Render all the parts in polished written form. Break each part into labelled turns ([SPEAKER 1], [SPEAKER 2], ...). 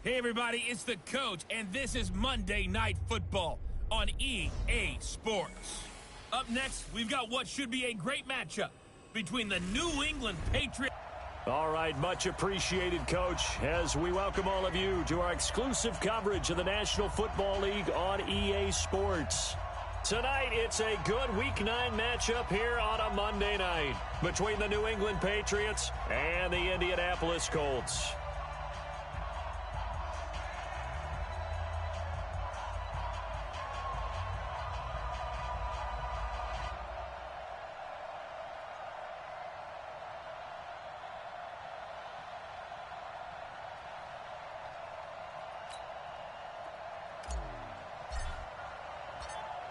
[SPEAKER 1] Hey everybody, it's the coach, and this is Monday Night Football on EA Sports. Up next, we've got what should be a great matchup between the New England Patriots.
[SPEAKER 2] All right, much appreciated, Coach, as we welcome all of you to our exclusive coverage of the National Football League on EA Sports. Tonight, it's a good Week 9 matchup here on a Monday night between the New England Patriots and the Indianapolis Colts.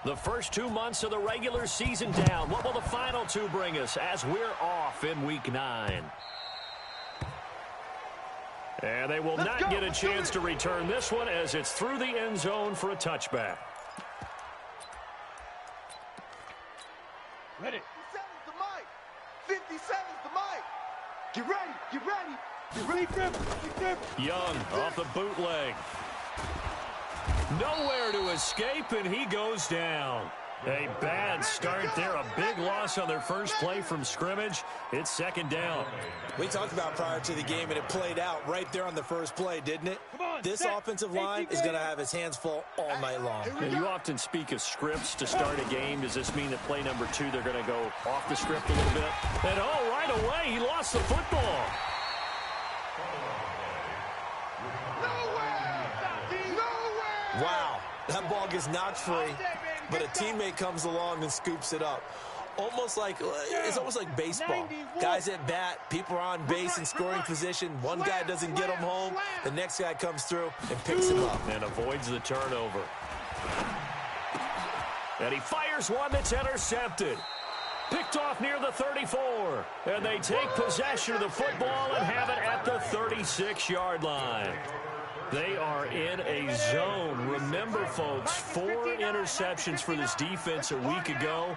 [SPEAKER 2] The first 2 months of the regular season down. What will the final two bring us as we're off in Week 9? And they will not get a chance to return this one as it's through the end zone for a touchback.
[SPEAKER 3] Ready. 57's the mic. 57's the mic. Get ready. Get ready. Get ready, Griff.
[SPEAKER 2] Young off the bootleg. Nowhere to escape, and he goes down. A bad start there. A big loss on their first play from scrimmage. It's second down.
[SPEAKER 4] We talked about prior to the game, and it played out right there on the first play, didn't it? This offensive line is going to have his hands full all night long.
[SPEAKER 2] And you often speak of scripts to start a game. Does this mean that play number 2, they're going to go off the script a little bit? And oh, right away, he lost the football.
[SPEAKER 4] Wow, that ball gets knocked free, but a teammate comes along and scoops it up. It's almost like baseball. Guys at bat, people are on base in scoring position. One guy doesn't get him home. The next guy comes through and picks him up.
[SPEAKER 2] And avoids the turnover. And he fires one that's intercepted. Picked off near the 34. And they take possession of the football and have it at the 36-yard line. They are in a zone. Remember, folks, 4 interceptions for this defense a week ago.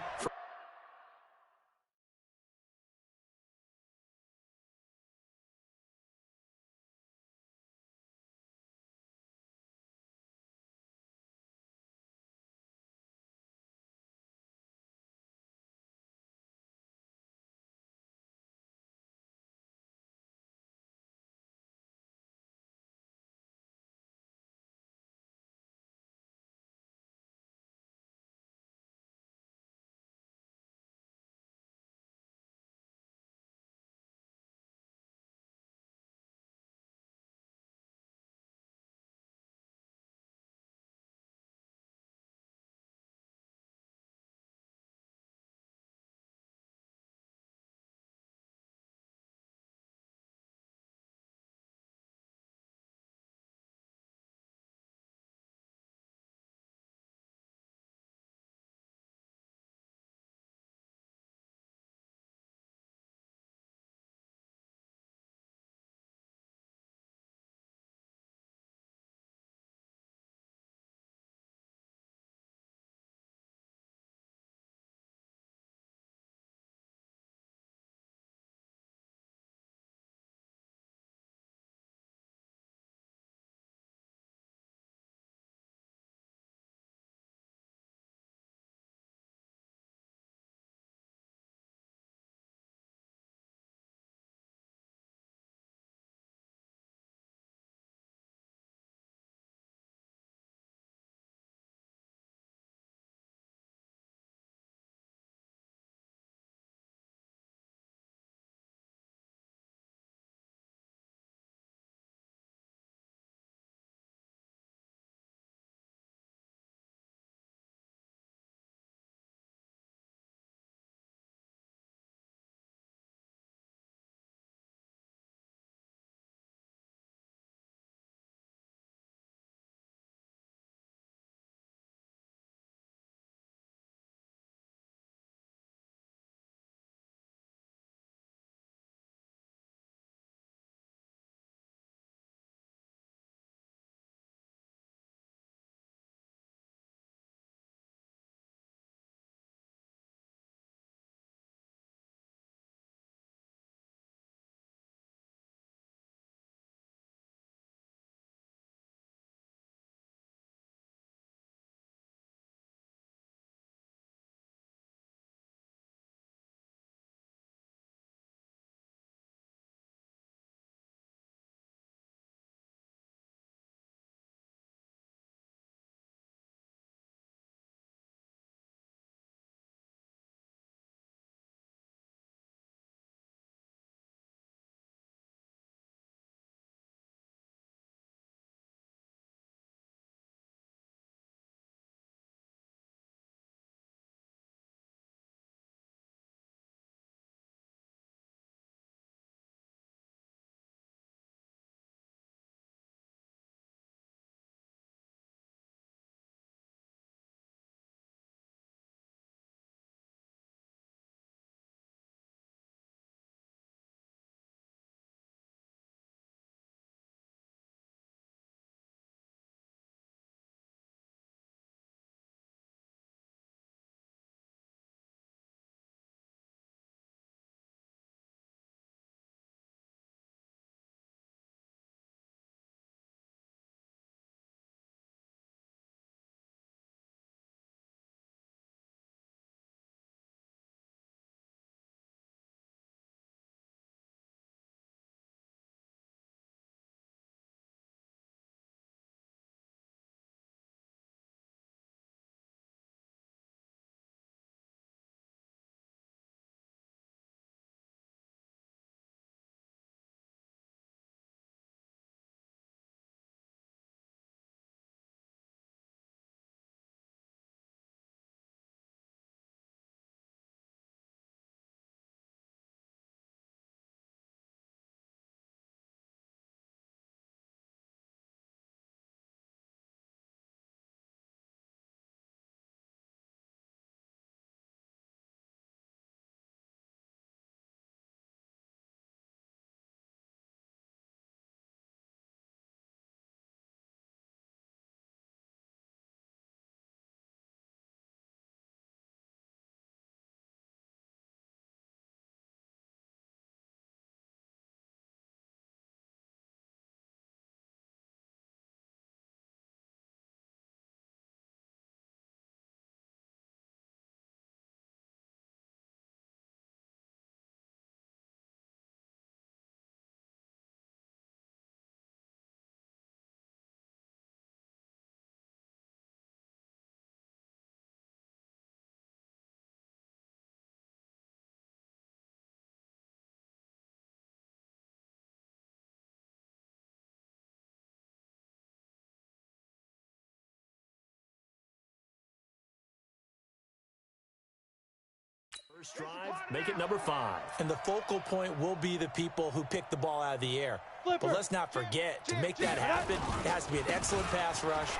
[SPEAKER 2] First drive, make it number 5.
[SPEAKER 4] And the focal point will be the people who pick the ball out of the air. But let's not forget, to make that happen, it has to be an excellent pass rush,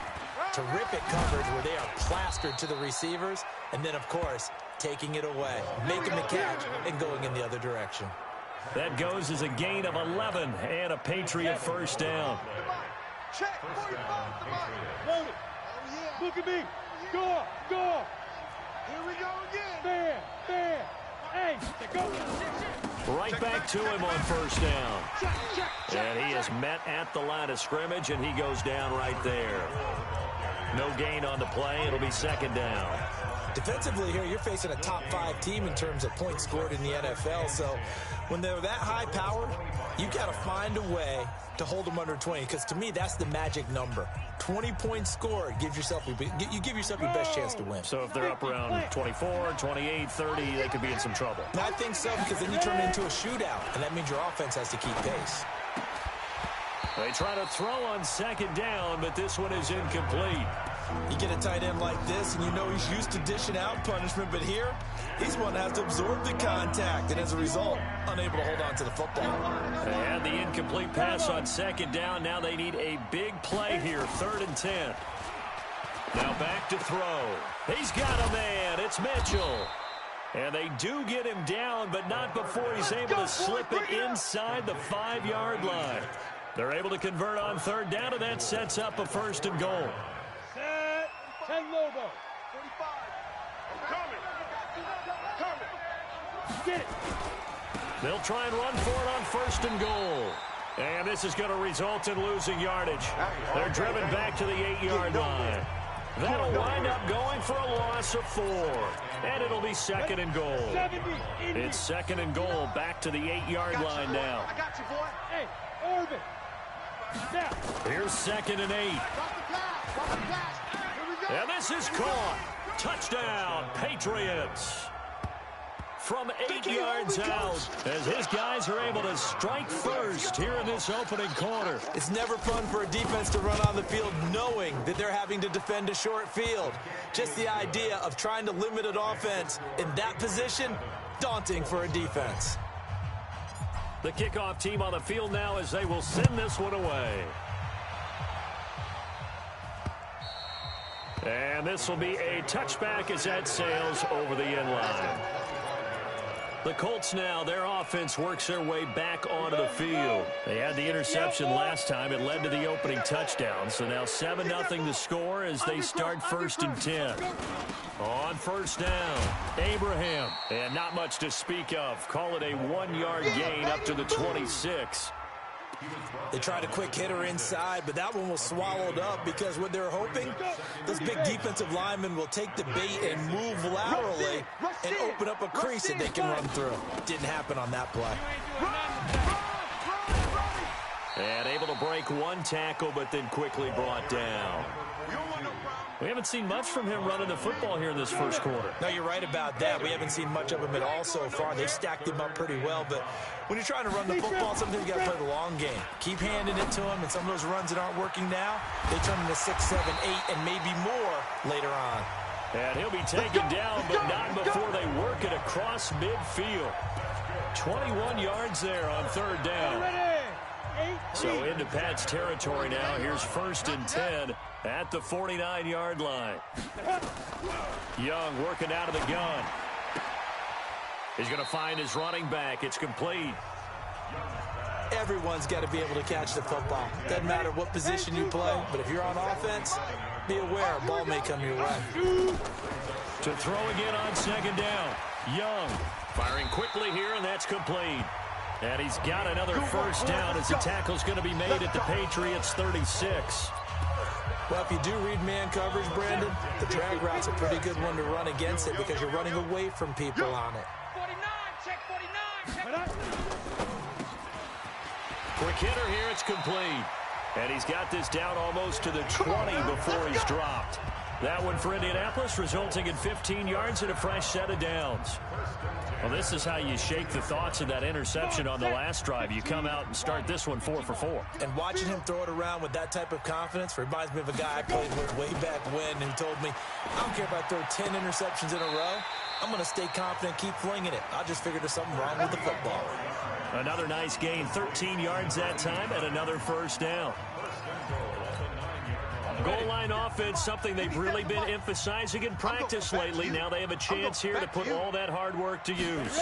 [SPEAKER 4] terrific coverage where they are plastered to the receivers, and then, of course, taking it away, making the catch, and going in the other direction.
[SPEAKER 2] That goes as a gain of 11 and a Patriot first down.
[SPEAKER 3] Check. 45 the mic.
[SPEAKER 5] Load it.
[SPEAKER 3] Oh, yeah.
[SPEAKER 5] Look at me. Go.
[SPEAKER 3] Here we go again.
[SPEAKER 5] Fair. Hey, go.
[SPEAKER 2] Right back to him on first down. And he is met at the line of scrimmage, and he goes down right there. No gain on the play. It'll be second down.
[SPEAKER 4] Defensively here, you're facing a top 5 team in terms of points scored in the NFL. So when they're that high powered, you got to find a way to hold them under 20. Because to me, that's the magic number. 20 points scored gives yourself you give yourself your best chance to win.
[SPEAKER 2] So if they're up around 24, 28, 30, they could be in some trouble.
[SPEAKER 4] And I think so, because then you turn it into a shootout, and that means your offense has to keep pace.
[SPEAKER 2] They try to throw on second down, but this one is incomplete.
[SPEAKER 4] You get a tight end like this, and you know he's used to dishing out punishment, but here, he's one that has to absorb the contact, and as a result, unable to hold on to the football.
[SPEAKER 2] They had the incomplete pass on second down. Now they need a big play here, 3rd and 10. Now back to throw. He's got a man. It's Mitchell. And they do get him down, but not before he's able to slip it inside the 5-yard line. They're able to convert on 3rd down, and that sets up a 1st and goal.
[SPEAKER 5] Set. 10 Lobo.
[SPEAKER 3] 45. Coming.
[SPEAKER 5] Get it.
[SPEAKER 2] They'll try and run for it on 1st and goal. And this is going to result in losing yardage. They're driven back to the 8-yard line. That'll wind up going for a loss of 4. And it'll be 2nd and goal. It's 2nd and goal, back to the 8-yard line now.
[SPEAKER 3] I got you, boy.
[SPEAKER 5] Hey, Orban. Now.
[SPEAKER 2] Here's 2nd and 8. And this is caught. Touchdown, Patriots. From 8 yards out, as his guys are able to strike first here in this opening quarter.
[SPEAKER 4] It's never fun for a defense to run on the field knowing that they're having to defend a short field. Just the idea of trying to limit an offense in that position, daunting for a defense.
[SPEAKER 2] The kickoff team on the field now as they will send this one away. And this will be a touchback as that sails over the end line. The Colts now, their offense works their way back onto the field. They had the interception last time. It led to the opening touchdown. So now 7-0 to score as they start 1st and 10. On 1st down, Abraham. And not much to speak of. Call it a 1-yard gain up to the 26.
[SPEAKER 4] They tried a quick hitter inside, but that one was swallowed up because what they're hoping, this big defensive lineman will take the bait and move laterally and open up a crease that they can run through. Didn't happen on that play.
[SPEAKER 2] And able to break one tackle, but then quickly brought down. We haven't seen much from him running the football here in this first quarter.
[SPEAKER 4] No, you're right about that. We haven't seen much of him at all so far. They've stacked him up pretty well, but when you're trying to run the football, sometimes you got to play the long game. Keep handing it to him, and some of those runs that aren't working now, they turn into 6, 7, 8, and maybe more later on.
[SPEAKER 2] And he'll be taken down, but not before they work it across midfield. 21 yards there on 3rd down. So into Pat's territory now. Here's 1st and 10 at the 49-yard line. Young working out of the gun. He's going to find his running back. It's complete.
[SPEAKER 4] Everyone's got to be able to catch the football. Doesn't matter what position you play, but if you're on offense, be aware a ball may come your way.
[SPEAKER 2] To throw again on 2nd down. Young firing quickly here, and that's complete. And he's got another 1st down as the tackle's going to be made at the Patriots' 36.
[SPEAKER 4] Well, if you do read man coverage, Brandon, the drag route's a pretty good one to run against it because you're running away from people on it.
[SPEAKER 5] 49, check 49.
[SPEAKER 2] Quick hitter here, it's complete. And he's got this down almost to the 20 before he's dropped. That one for Indianapolis, resulting in 15 yards and a fresh set of downs. Well, this is how you shake the thoughts of that interception on the last drive. You come out and start this one 4 for 4.
[SPEAKER 4] And watching him throw it around with that type of confidence reminds me of a guy I played with way back when who told me, I don't care if I throw 10 interceptions in a row. I'm going to stay confident, keep flinging it. I just figured there's something wrong with the football.
[SPEAKER 2] Another nice gain, 13 yards that time, and another first down. Goal line offense, something they've really been emphasizing in practice lately. Now they have a chance here to put all that hard work to use.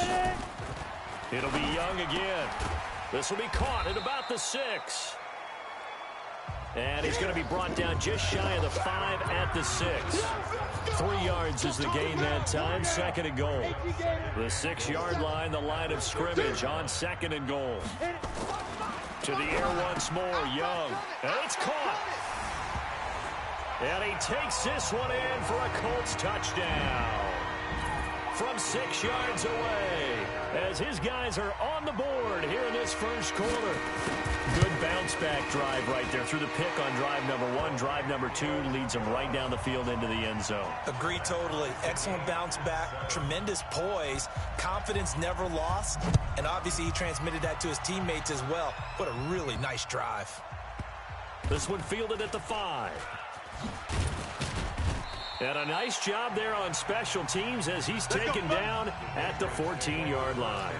[SPEAKER 2] It'll be Young again. This will be caught at about the 6. And he's going to be brought down just shy of the 5 at the 6. 3 yards is the gain that time, 2nd and goal. The 6-yard line, the line of scrimmage on 2nd and goal. To the air once more, Young. And it's caught. And he takes this one in for a Colts touchdown. From 6 yards away, as his guys are on the board here in this first quarter. Good bounce-back drive right there through the pick on drive number 1. Drive number 2 leads them right down the field into the end zone.
[SPEAKER 4] Agree totally. Excellent bounce back, tremendous poise, confidence never lost, and obviously he transmitted that to his teammates as well. What a really nice drive.
[SPEAKER 2] This one fielded at the 5. And a nice job there on special teams as he's taken down at the 14-yard line.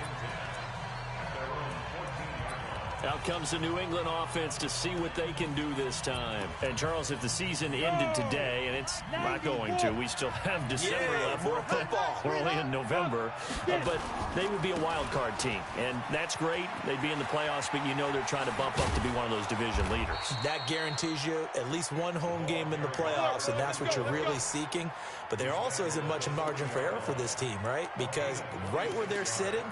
[SPEAKER 2] Out comes the New England offense to see what they can do this time. And, Charles, if the season ended today, and it's not going to, we still have December left. We're only in November. But they would be a wild card team. And that's great. They'd be in the playoffs, but you know they're trying to bump up to be one of those division leaders.
[SPEAKER 4] That guarantees you at least one home game in the playoffs, and that's what you're really seeking. But there also isn't much margin for error for this team, right? Because right where they're sitting,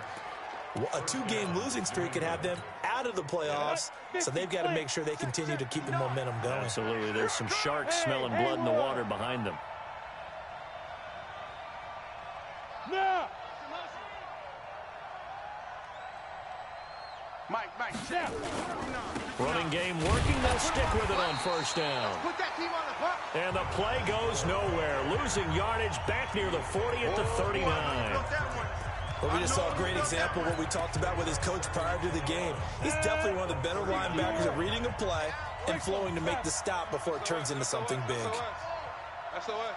[SPEAKER 4] a 2-game losing streak could have them out of the playoffs, so they've got to make sure they continue to keep the momentum going.
[SPEAKER 2] Absolutely. There's some sharks smelling blood in the water behind them.
[SPEAKER 5] Now.
[SPEAKER 3] Mike,
[SPEAKER 5] Now.
[SPEAKER 2] Running game working. They'll stick with it on first down.
[SPEAKER 3] Put that team on the hook.
[SPEAKER 2] And the play goes nowhere. Losing yardage back near the 40 at the 39.
[SPEAKER 4] Well, we just saw a great example of what we talked about with his coach prior to the game. He's definitely one of the better linebackers at reading a play and flowing to make the stop before it turns into something big.
[SPEAKER 3] SOS.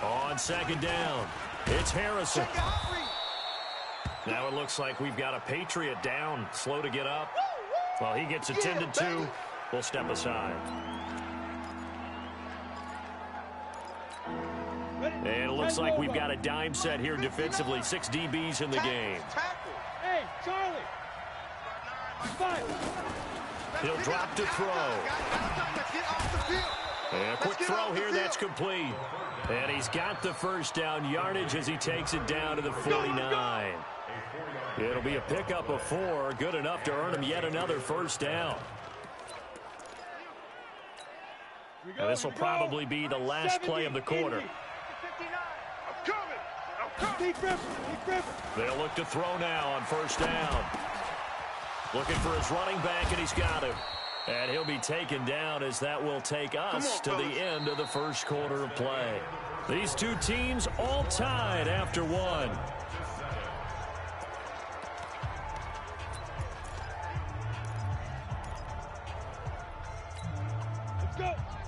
[SPEAKER 2] On second down, it's Harrison. Now it looks like we've got a Patriot down, slow to get up. Well, he gets attended to. We'll step aside. And it looks like we've got a dime set here defensively. 6 DBs in the game.
[SPEAKER 5] Hey, Charlie. 5.
[SPEAKER 2] He'll drop to throw. And a quick throw here, that's complete. And he's got the first down yardage as he takes it down to the 49. It'll be a pickup of 4, good enough to earn him yet another first down. And this will probably be the last play of the quarter. They'll look to throw now on first down. Looking for his running back, and he's got him. And he'll be taken down as that will take us to the end of the first quarter of play. These two teams all tied after 1.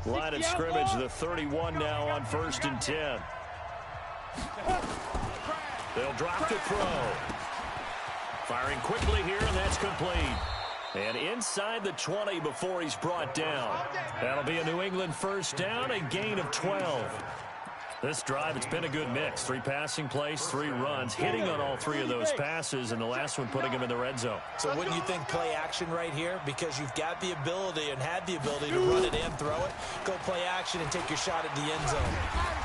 [SPEAKER 2] Line of scrimmage, the 31 now on 1st and 10. They'll drop to throw. Firing quickly here, and that's complete. And inside the 20 before he's brought down. That'll be a New England first down, a gain of 12. This drive, it's been a good mix. 3 passing plays, 3 runs, hitting on all 3 of those passes, and the last one putting him in the red zone.
[SPEAKER 4] So wouldn't you think play action right here? Because you've got the ability and had the ability to run it and throw it. Go play action and take your shot at the end zone.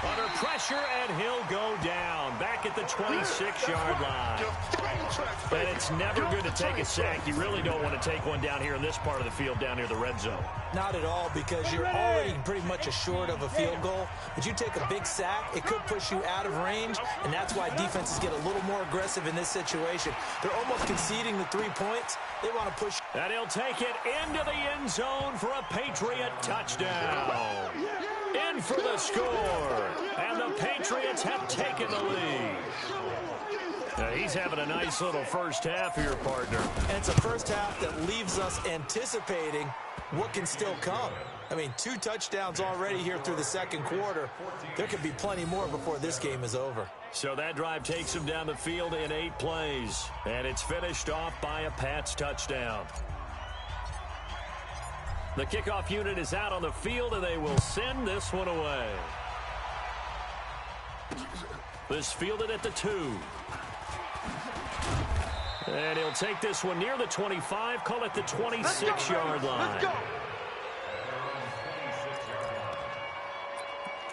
[SPEAKER 2] Under pressure, and he'll go down. Back at the 26-yard line. And it's never good to take a sack. You really don't want to take one down here in this part of the field down near the red zone.
[SPEAKER 4] Not at all, because you're already pretty much assured of a field goal. But you take a big sack sack, it could push you out of range, and that's why defenses get a little more aggressive in this situation. They're almost conceding the 3 points. They want to push.
[SPEAKER 2] And he'll take it into the end zone for a Patriot touchdown. In for the score. And the Patriots have taken the lead. Now he's having a nice little first half here, partner.
[SPEAKER 4] And it's a first half that leaves us anticipating what can still come. I mean, 2 touchdowns already here through the second quarter. There could be plenty more before this game is over.
[SPEAKER 2] So that drive takes him down the field in 8 plays. And it's finished off by a Pats touchdown. The kickoff unit is out on the field, and they will send this one away. This fielded at the 2. And he'll take this one near the 25, call it the 26-yard line.
[SPEAKER 3] Let's go.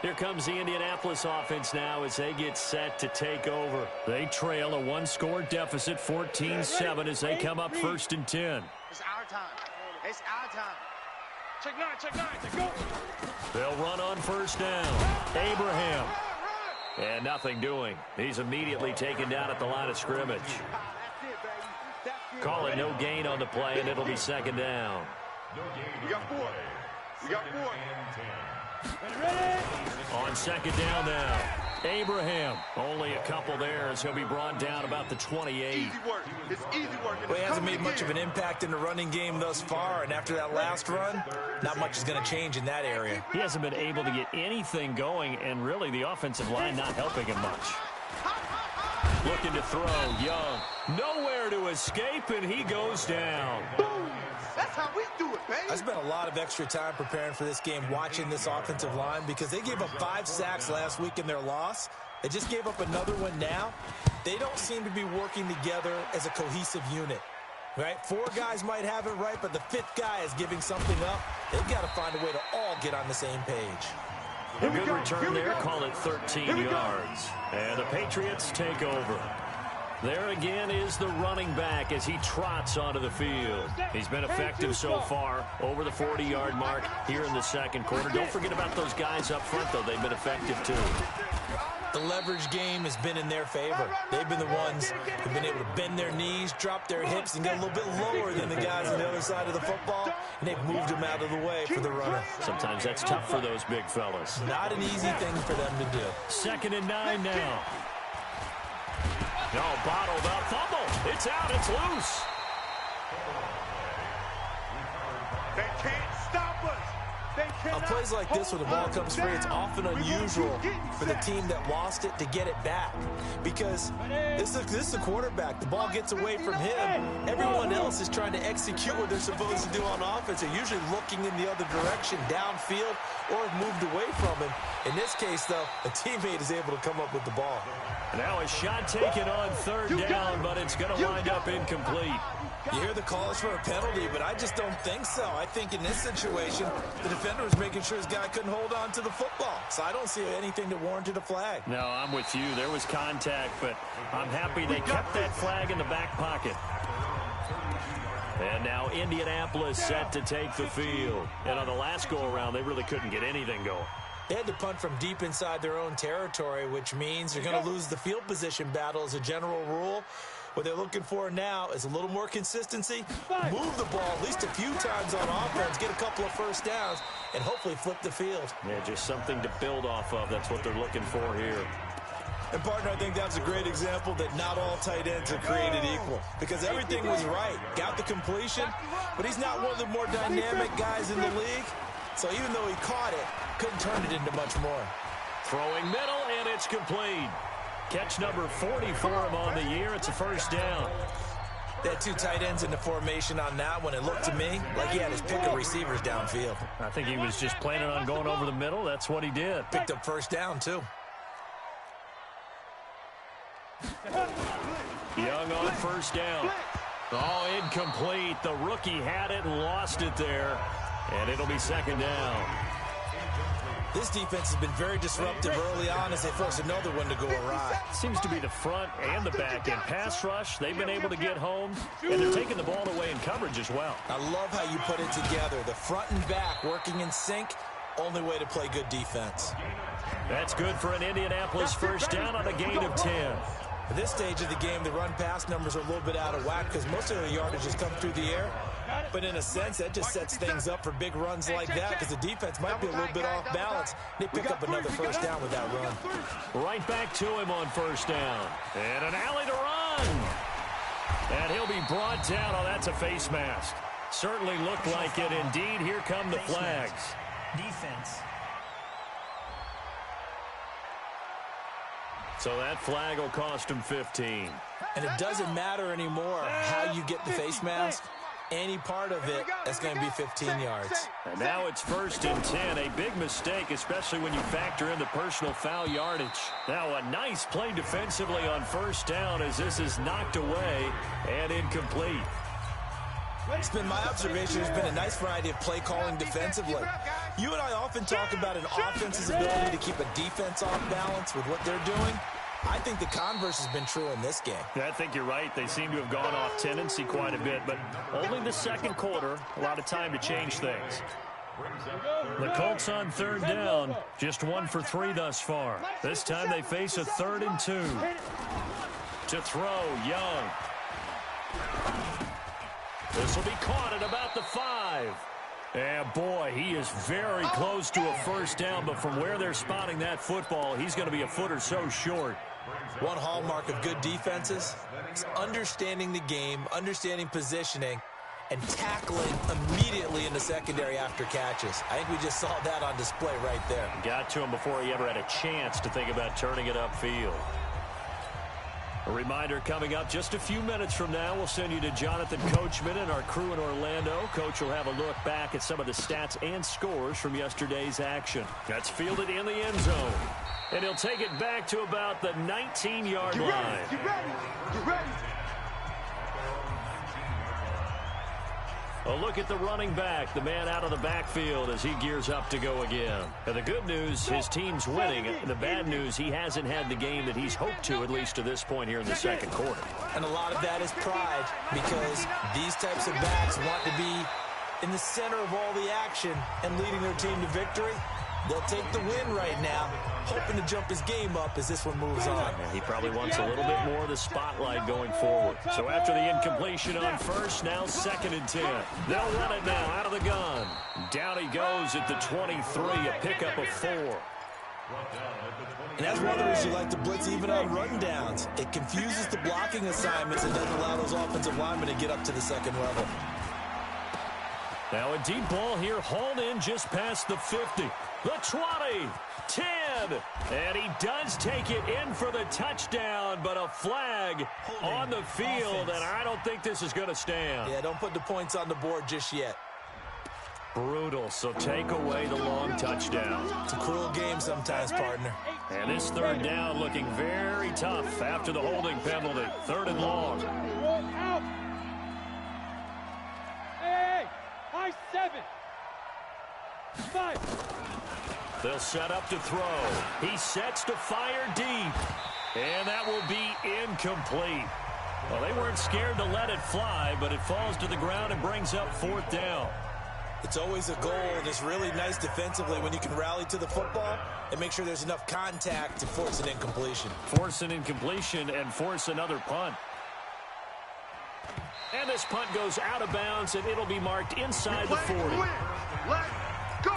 [SPEAKER 2] Here comes the Indianapolis offense now as they get set to take over. They trail a 1-score deficit, 14-7, as they come up 1st and 10.
[SPEAKER 5] It's our time. It's our time. Check 9, go.
[SPEAKER 2] They'll run on 1st down. Abraham. And nothing doing. He's immediately taken down at the line of scrimmage. Call it no gain on the play, and it'll be 2nd down.
[SPEAKER 3] We got 4.
[SPEAKER 5] Ready?
[SPEAKER 2] On 2nd down now. Abraham. Only a couple there as he'll be brought down about the 28.
[SPEAKER 3] Easy work. It's easy work.
[SPEAKER 4] Well, he hasn't made much of an impact in the running game thus far, and after that last run, not much is going to change in that area.
[SPEAKER 2] He hasn't been able to get anything going, and really the offensive line not helping him much. Looking to throw, Young. Nowhere to escape, and he goes down.
[SPEAKER 3] That's how we do it, baby.
[SPEAKER 4] I spent a lot of extra time preparing for this game, watching this offensive line, because they gave up 5 sacks last week in their loss. They just gave up another one now. They don't seem to be working together as a cohesive unit, right? 4 guys might have it right, but the 5th guy is giving something up. They've got to find a way to all get on the same page.
[SPEAKER 2] A good return there, call it 13 yards. And the Patriots take over. There again is the running back as he trots onto the field. He's been effective so far over the 40-yard mark here in the second quarter. Don't forget about those guys up front, though. They've been effective, too.
[SPEAKER 4] The leverage game has been in their favor. They've been the ones who've been able to bend their knees, drop their hips, and get a little bit lower than the guys on the other side of the football, and they've moved them out of the way for the runner.
[SPEAKER 2] Sometimes that's tough for those big fellas.
[SPEAKER 4] Not an easy thing for them to do.
[SPEAKER 2] 2nd and 9 now. No, bottled up. Fumble. It's out. It's loose.
[SPEAKER 3] They can't stop us.
[SPEAKER 4] On plays like this where the ball comes free, it's often unusual for the team that lost it to get it back. Because this is the quarterback. The ball gets away from him. Everyone else is trying to execute what they're supposed to do on offense. They're usually looking in the other direction, downfield, or have moved away from him. In this case, though, a teammate is able to come up with the ball.
[SPEAKER 2] Now a shot taken on 3rd down, but it's going to wind up incomplete.
[SPEAKER 4] You hear the calls for a penalty, but I just don't think so. I think in this situation, the defender was making sure his guy couldn't hold on to the football. So I don't see anything that warranted a flag.
[SPEAKER 2] No, I'm with you. There was contact, but I'm happy they kept that flag in the back pocket. And now Indianapolis set to take the field. And on the last go-around, they really couldn't get anything going.
[SPEAKER 4] They had to punt from deep inside their own territory, which means they're going to lose the field position battle as a general rule. What they're looking for now is a little more consistency, move the ball at least a few times on offense, get a couple of 1st downs, and hopefully flip the field.
[SPEAKER 2] Yeah, just something to build off of. That's what they're looking for here.
[SPEAKER 4] And, partner, I think that's a great example that not all tight ends are created equal, because everything was right. Got the completion, but he's not one of the more dynamic guys in the league. So even though he caught it, couldn't turn it into much more.
[SPEAKER 2] Throwing middle, and it's complete. Catch number 40 for him on the year. It's a 1st down.
[SPEAKER 4] They had 2 tight ends in the formation on that one. It looked to me like he had his pick of receivers downfield.
[SPEAKER 2] I think he was just planning on going over the middle. That's what he did.
[SPEAKER 4] Picked up 1st down, too.
[SPEAKER 2] Young on 1st down. Oh, incomplete. The rookie had it and lost it there. And it'll be 2nd down.
[SPEAKER 4] This defense has been very disruptive early on as they force another one to go awry.
[SPEAKER 2] Seems to be the front and the back end. Pass rush, they've been able to get home, and they're taking the ball away in coverage as well.
[SPEAKER 4] I love how you put it together. The front and back working in sync, only way to play good defense.
[SPEAKER 2] That's good for an Indianapolis first down on a gain of 10.
[SPEAKER 4] At this stage of the game, the run-pass numbers are a little bit out of whack because most of the yardage has come through the air. But in a sense, that just sets things up for big runs like that because the defense might be a little bit off balance. They pick up another first down with that run.
[SPEAKER 2] Right back to him on first down. And an alley to run. And he'll be brought down. Oh, that's a face mask. Certainly looked like it. Indeed, here come the flags.
[SPEAKER 6] Defense.
[SPEAKER 2] So that flag will cost him 15.
[SPEAKER 4] And it doesn't matter anymore how you get the face mask. Any part of it, that's going to be 15 yards.
[SPEAKER 2] And now it's 1st and 10. A big mistake, especially when you factor in the personal foul yardage. Now a nice play defensively on first down as this is knocked away and incomplete.
[SPEAKER 4] It's been my observation. There's been a nice variety of play calling defensively. You and I often talk about an offense's ability to keep a defense off balance with what they're doing. I think the converse has been true in this game.
[SPEAKER 2] Yeah, I think you're right. They seem to have gone off tendency quite a bit, but only the second quarter, a lot of time to change things. The Colts on 3rd down, just 1 for 3 thus far. This time they face a 3rd and 2. To throw, Young. This will be caught at about the 5. And boy, he is very close to a first down, but from where they're spotting that football, he's going to be a foot or so short.
[SPEAKER 4] One hallmark of good defenses is understanding the game, understanding positioning, and tackling immediately in the secondary after catches. I think we just saw that on display right there.
[SPEAKER 2] Got to him before he ever had a chance to think about turning it upfield. A reminder coming up just a few minutes from now, we'll send you to Jonathan Coachman and our crew in Orlando. Coach will have a look back at some of the stats and scores from yesterday's action. That's fielded in the end zone. And he'll take it back to about the 19-yard line.
[SPEAKER 3] Get ready. Get ready.
[SPEAKER 2] A look at the running back, the man out of the backfield as he gears up to go again. And the good news, his team's winning. The bad news, he hasn't had the game that he's hoped to, at least to this point here in the second quarter.
[SPEAKER 4] And a lot of that is pride because these types of backs want to be in the center of all the action and leading their team to victory. They'll take the win right now, hoping to jump his game up as this one moves on.
[SPEAKER 2] And he probably wants a little bit more of the spotlight going forward. So after the incompletion on first, now 2nd and 10. They'll run it now out of the gun. Down he goes at the 23, a pickup of 4.
[SPEAKER 4] And that's one of the reasons you like to blitz even on rundowns. It confuses the blocking assignments and doesn't allow those offensive linemen to get up to the second level.
[SPEAKER 2] Now a deep ball here, hauled in just past the 50. The 20, 10, and he does take it in for the touchdown, but a flag on the field, and I don't think this is going to stand.
[SPEAKER 4] Yeah, don't put the points on the board just yet.
[SPEAKER 2] Brutal, so take away the long touchdown.
[SPEAKER 4] It's a cruel game sometimes, partner.
[SPEAKER 2] And this 3rd down looking very tough after the holding penalty. 3rd and long.
[SPEAKER 5] Hey, high 7. 5.
[SPEAKER 2] They'll set up to throw. He sets to fire deep. And that will be incomplete. Well, they weren't scared to let it fly, but it falls to the ground and brings up 4th down.
[SPEAKER 4] It's always a goal, and it's really nice defensively when you can rally to the football and make sure there's enough contact to force an incompletion.
[SPEAKER 2] Force an incompletion and force another punt. And this punt goes out of bounds, and it'll be marked inside the 40.
[SPEAKER 3] Let's go.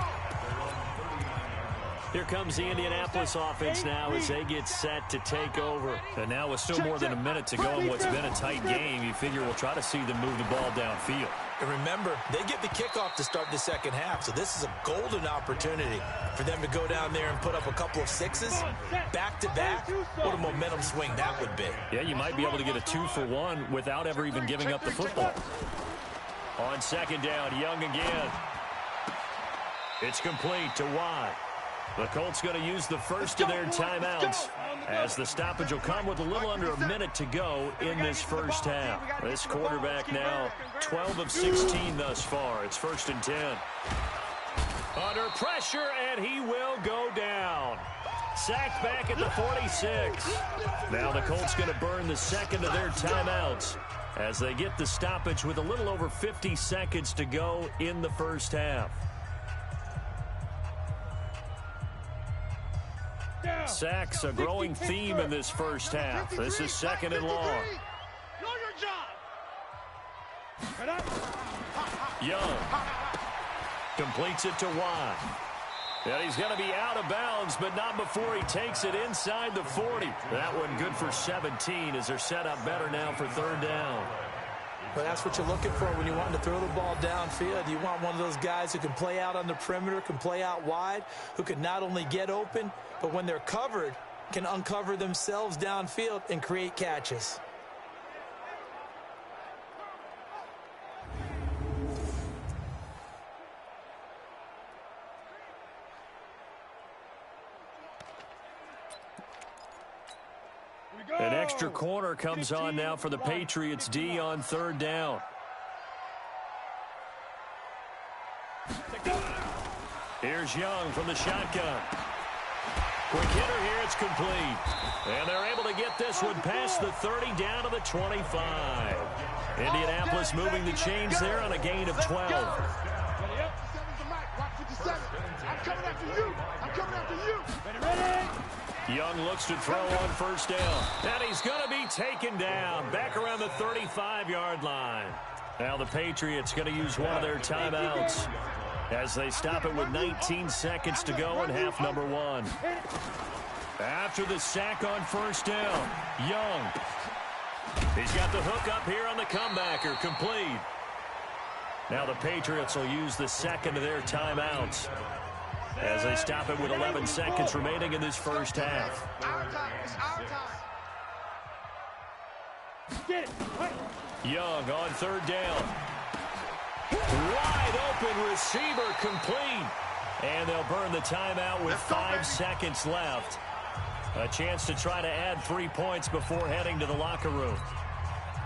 [SPEAKER 2] Here comes the Indianapolis offense now as they get set to take over. And now with still more than a minute to go in what's been a tight game, you figure we'll try to see them move the ball downfield.
[SPEAKER 4] And remember, they get the kickoff to start the second half, so this is a golden opportunity for them to go down there and put up a couple of 6s back-to-back. What a momentum swing that would be.
[SPEAKER 2] Yeah, you might be able to get a 2-for-1 without ever even giving up the football. On 2nd down, Young again. It's complete to Watt. The Colts going to use the first of their timeouts as the stoppage will come with a little under a minute to go in this first half. This quarterback now 12 of 16 thus far. It's 1st and 10. Under pressure, and he will go down. Sacked back at the 46. Now the Colts going to burn the second of their timeouts as they get the stoppage with a little over 50 seconds to go in the first half. Sacks, a growing theme in this first half. This is 2nd and long.
[SPEAKER 5] Know your job.
[SPEAKER 2] Young completes it to Watt. And he's going to be out of bounds, but not before he takes it inside the 40. That one good for 17 as they're set up better now for 3rd down.
[SPEAKER 4] But that's what you're looking for when you want to throw the ball downfield. You want one of those guys who can play out on the perimeter, can play out wide, who can not only get open, but when they're covered, can uncover themselves downfield and create catches.
[SPEAKER 2] An extra corner comes on now for the Patriots D on 3rd down. Here's Young from the shotgun. Quick hitter here, it's complete. And they're able to get this one past the 30 down to the 25. Indianapolis moving the chains there on a gain of 12.
[SPEAKER 3] I'm coming after you. I'm coming after you.
[SPEAKER 5] Ready?
[SPEAKER 2] Young looks to throw on 1st down. And he's going to be taken down back around the 35-yard line. Now the Patriots going to use one of their timeouts as they stop it with 19 seconds to go in half number 1. After the sack on 1st down, Young. He's got the hook up here on the comebacker, complete. Now the Patriots will use the second of their timeouts as they stop it with 11 seconds remaining in this first half.
[SPEAKER 3] Our time. It's our time.
[SPEAKER 5] Get it.
[SPEAKER 2] Young on 3rd down. Wide open receiver, complete. And they'll burn the timeout with 5 seconds left. A chance to try to add 3 points before heading to the locker room.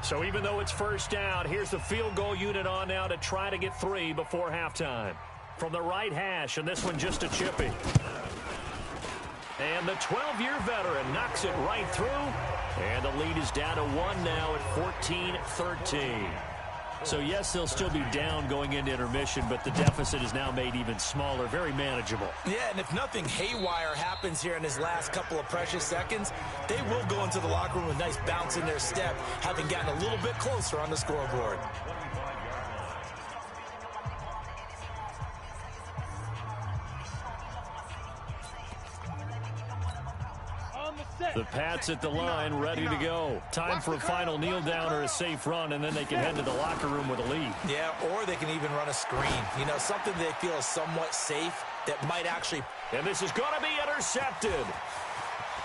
[SPEAKER 2] So even though it's 1st down, here's the field goal unit on now to try to get 3 before halftime. From the right hash, and this one just a chippy. And the 12-year veteran knocks it right through. And the lead is down to 1 now at 14-13. So, yes, they'll still be down going into intermission, but the deficit is now made even smaller, very manageable.
[SPEAKER 4] Yeah, and if nothing haywire happens here in his last couple of precious seconds, they will go into the locker room with a nice bounce in their step, having gotten a little bit closer on the scoreboard.
[SPEAKER 2] The Pats at the line, ready to go. Time for a final kneel down or a safe run, and then they can head to the locker room with a lead.
[SPEAKER 4] Yeah, or they can even run a screen. You know, something they feel is somewhat safe that might actually...
[SPEAKER 2] And this is going to be intercepted.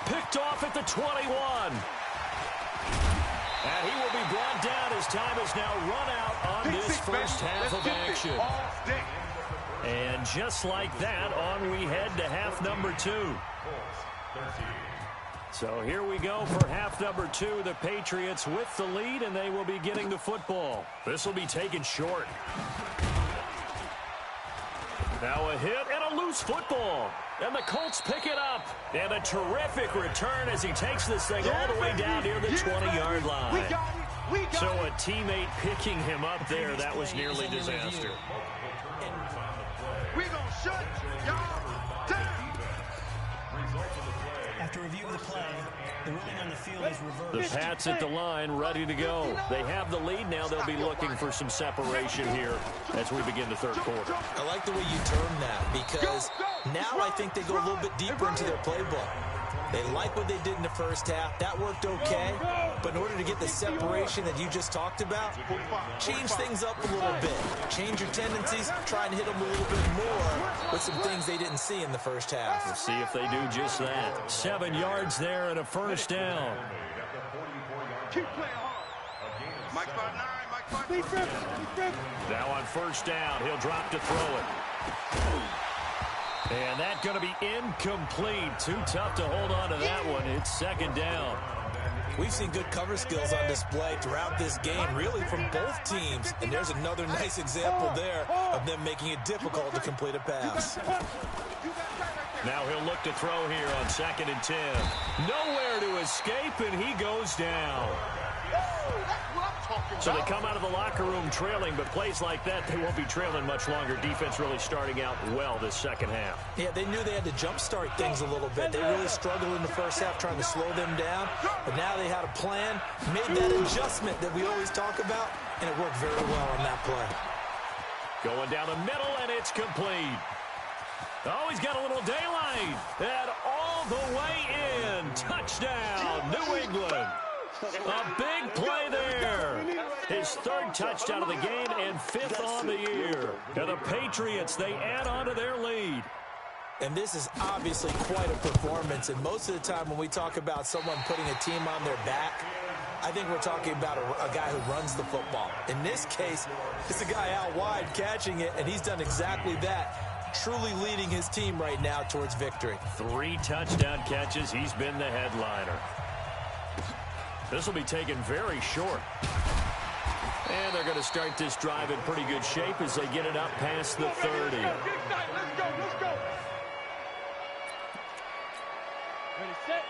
[SPEAKER 2] Picked off at the 21. And he will be brought down as time has now run out on this first half of action. And just like that, on we head to half number 2. So here we go for half number 2. The Patriots with the lead, and they will be getting the football. This will be taken short. Now a hit and a loose football. And the Colts pick it up. And a terrific return as he takes this thing all the way down near the 20-yard line. So a teammate picking him up there, that was nearly disaster.
[SPEAKER 3] We're going to shut y'all down.
[SPEAKER 6] After review of the play, the ruling on the field is reversed.
[SPEAKER 2] The Pats at the line, ready to go. They have the lead now. They'll be looking for some separation here as we begin the third quarter.
[SPEAKER 4] I like the way you term that because now I think they go a little bit deeper into their playbook. They like what they did in the first half. That worked okay. But in order to get the separation that you just talked about, change things up a little bit. Change your tendencies. Try and hit them a little bit more with some things they didn't see in the first half.
[SPEAKER 2] We'll see if they do just that. 7 yards there and a first down.
[SPEAKER 3] Keep playing hard. Mike 5'9", Mike 5'9".
[SPEAKER 2] Now on first down, he'll drop to throw it. And that's going to be incomplete. Too tough to hold on to that one. It's second down.
[SPEAKER 4] We've seen good cover skills on display throughout this game, really from both teams. And there's another nice example there of them making it difficult to complete a pass.
[SPEAKER 2] Now he'll look to throw here on 2nd and 10. Nowhere to escape, and he goes down. So they come out of the locker room trailing, but plays like that, they won't be trailing much longer. Defense really starting out well this second half.
[SPEAKER 4] Yeah, they knew they had to jumpstart things a little bit. They really struggled in the first half trying to slow them down, but now they had a plan, made that adjustment that we always talk about, and it worked very well on that play.
[SPEAKER 2] Going down the middle, and it's complete. Oh, he's got a little daylight. And all the way in. Touchdown, New England. A big play there. His third touchdown of the game and fifth on the year. And the Patriots, they add on to their lead.
[SPEAKER 4] And this is obviously quite a performance. And most of the time when we talk about someone putting a team on their back, I think we're talking about a guy who runs the football. In this case, it's a guy out wide catching it, and he's done exactly that, truly leading his team right now towards victory.
[SPEAKER 2] 3 touchdown catches. He's been the headliner. This will be taken very short. And they're going to start this drive in pretty good shape as they get it up past the 30.
[SPEAKER 5] Let's go.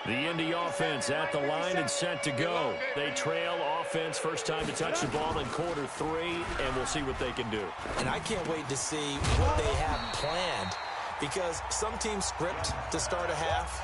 [SPEAKER 2] The Indy offense at the line and set to go. They trail offense, first time to touch the ball in quarter 3, and we'll see what they can do.
[SPEAKER 4] And I can't wait to see what they have planned, because some teams script to start a half.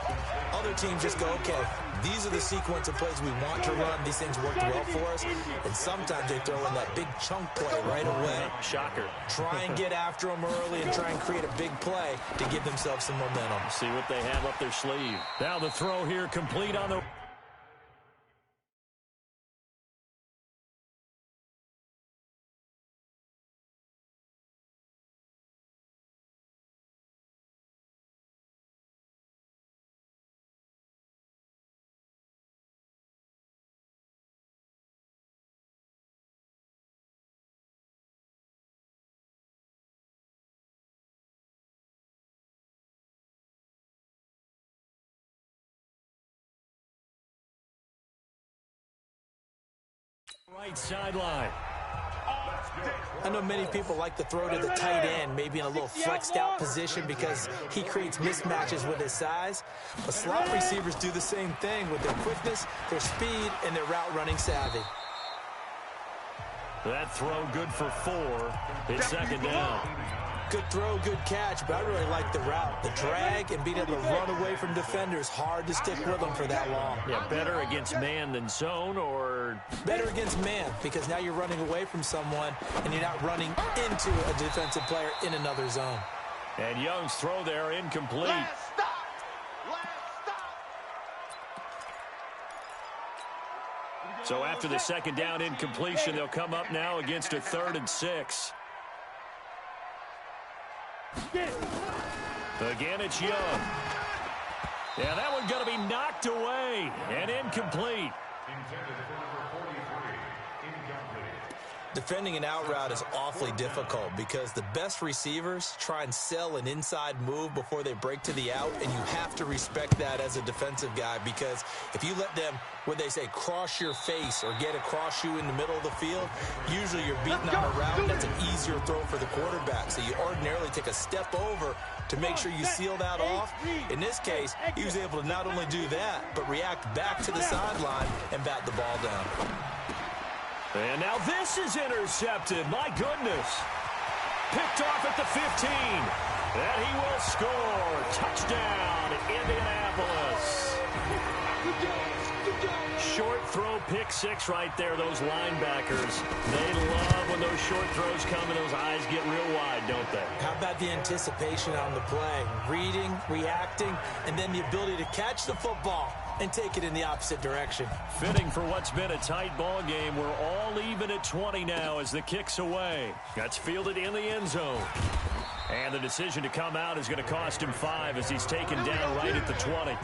[SPEAKER 4] Other teams just go, okay, these are the sequence of plays we want to run. These things worked well for us. And sometimes they throw in that big chunk play right away.
[SPEAKER 2] Shocker.
[SPEAKER 4] Try and get after them early and try and create a big play to give themselves some momentum.
[SPEAKER 2] See what they have up their sleeve. Now the throw here complete on the... right sideline.
[SPEAKER 4] I know many people like to throw to the tight end, maybe in a little flexed out position because he creates mismatches with his size. But slot receivers do the same thing with their quickness, their speed, and their route running savvy.
[SPEAKER 2] That throw good for 4. It's second down.
[SPEAKER 4] Good throw, good catch, but I really like the route. The drag and being able to run away from defenders, hard to stick with them for that long.
[SPEAKER 2] Yeah, better against man than zone, or...
[SPEAKER 4] Better against man, because now you're running away from someone and you're not running into a defensive player in another zone.
[SPEAKER 2] And Young's throw there incomplete.
[SPEAKER 3] Last stop.
[SPEAKER 2] So after the second down incompletion, they'll come up now against a 3rd and 6. Again, it's Young. Yeah, that one's going to be knocked away and incomplete.
[SPEAKER 4] Defending an out route is awfully difficult because the best receivers try and sell an inside move before they break to the out, and you have to respect that as a defensive guy, because if you let them, what they say, cross your face or get across you in the middle of the field, usually you're beating on a route, and that's an easier throw for the quarterback. So you ordinarily take a step over to make sure you seal that off. In this case, he was able to not only do that, but react back to the sideline and bat the ball down.
[SPEAKER 2] And now this is intercepted. My goodness. Picked off at the 15. And he will score. Touchdown, Indianapolis. Short throw, pick 6 right there, those linebackers. They love when those short throws come and those eyes get real wide, don't they?
[SPEAKER 4] How about the anticipation on the play? Reading, reacting, and then the ability to catch the football and take it in the opposite direction.
[SPEAKER 2] Fitting for what's been a tight ball game. We're all even at 20 now as the kick's away. That's fielded in the end zone. And the decision to come out is going to cost him 5 as he's taken down right at the 20.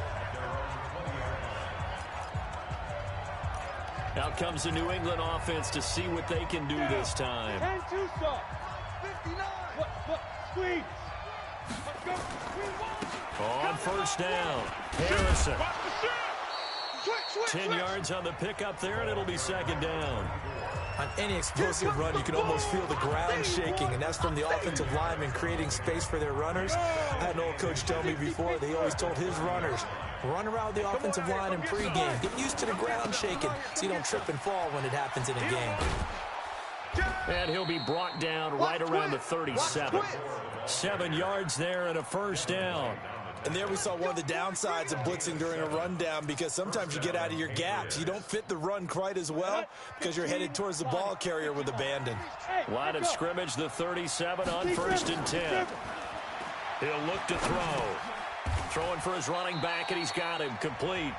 [SPEAKER 2] Out comes the New England offense to see what they can do this time.
[SPEAKER 5] 10-2 stop. 59. Squeeze. Let's go.
[SPEAKER 2] On first down, Harrison. 10 yards on the pickup there, and it'll be second down.
[SPEAKER 4] On any explosive run, you can almost feel the ground shaking, and that's from the offensive linemen creating space for their runners. I had an old coach tell me before, they always told his runners, Run around the offensive line in pregame. Get used to the ground shaking so you don't trip and fall when it happens in a game.
[SPEAKER 2] And he'll be brought down right around the 37. 7 yards there and a first down.
[SPEAKER 4] And there we saw one of the downsides of blitzing during a rundown, because sometimes you get out of your gaps. You don't fit the run quite as well because you're headed towards the ball carrier with abandon.
[SPEAKER 2] Line of scrimmage, the 37 on 1st and 10. He'll look to throw. Throwing for his running back, and he's got him complete.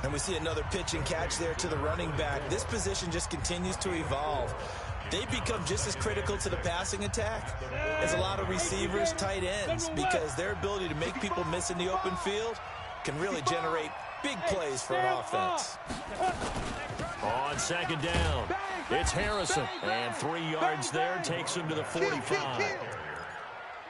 [SPEAKER 4] And we see another pitch and catch there to the running back. This position just continues to evolve. They become just as critical to the passing attack as a lot of receivers, tight ends, because their ability to make people miss in the open field can really generate big plays for an offense.
[SPEAKER 2] On 2nd down, it's Harrison. And 3 yards there takes him to the 45.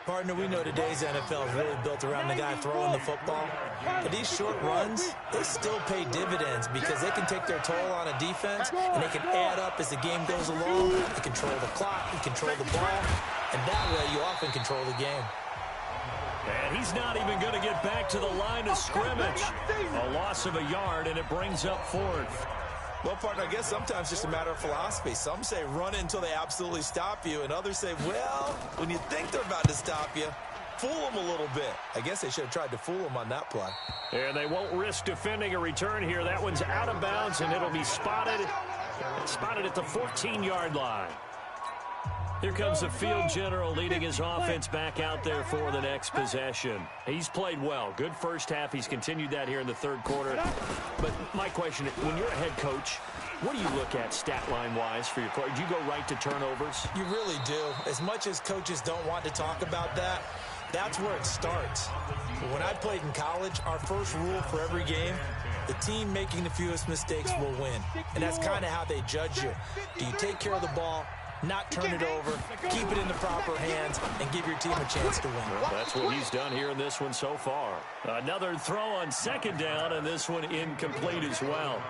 [SPEAKER 4] Partner, we know today's NFL is really built around the guy throwing the football. But these short runs, they still pay dividends because they can take their toll on a defense, and they can add up as the game goes along. They control the clock, they control the ball, and that way you often control the game.
[SPEAKER 2] And he's not even going to get back to the line of scrimmage. A loss of a yard, and it brings up 4th.
[SPEAKER 4] Well, partner, I guess sometimes it's just a matter of philosophy. Some say run until they absolutely stop you, and others say, well, when you think they're about to stop you, fool them a little bit. I guess they should have tried to fool them on that play.
[SPEAKER 2] And they won't risk defending a return here. That one's out of bounds, and it'll be spotted at the 14-yard line. Here comes the field general leading his offense back out there for the next possession. He's played well. Good first half. He's continued that here in the 3rd quarter. But my question, when you're a head coach, what do you look at stat line-wise for your play? Do you go right to turnovers?
[SPEAKER 4] You really do. As much as coaches don't want to talk about that, that's where it starts. When I played in college, our first rule for every game, the team making the fewest mistakes will win. And that's kind of how they judge you. Do you take care of the ball, not turn it over, keep it in the proper hands, and give your team a chance to win?
[SPEAKER 2] Well, that's what he's done here in this one so far. Another throw on 2nd down, and this one incomplete as well.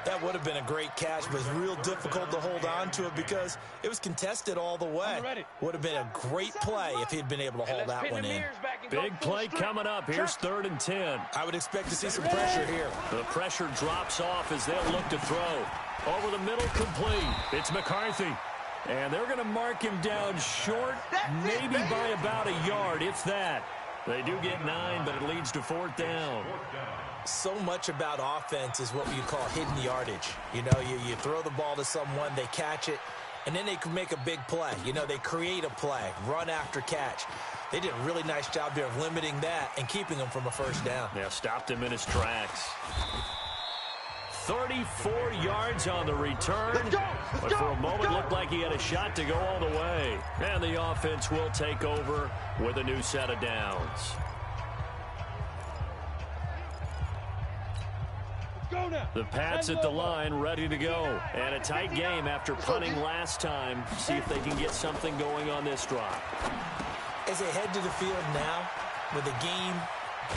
[SPEAKER 4] That would have been a great catch, but it was real difficult to hold on to it because it was contested all the way. Would have been a great play if he'd been able to hold that one in.
[SPEAKER 2] Big play coming up. Here's 3rd and 10.
[SPEAKER 4] I would expect to see some pressure here.
[SPEAKER 2] The pressure drops off as they'll look to throw. Over the middle, complete. It's McCarthy. And they're going to mark him down short, maybe by about a yard, if that. They do get 9, but it leads to 4th down.
[SPEAKER 4] So much about offense is what you call hidden yardage. You know, you throw the ball to someone, they catch it, and then they can make a big play. You know, they create a play, run after catch. They did a really nice job there of limiting that and keeping them from a first down.
[SPEAKER 2] Yeah, stopped him in his tracks. 34 yards on the return, but for a moment looked like he had a shot to go all the way. And the offense will take over with a new set of downs. The Pats at the line, ready to go. And a tight game after punting last time. See if they can get something going on this drive.
[SPEAKER 4] As they head to the field now, with the game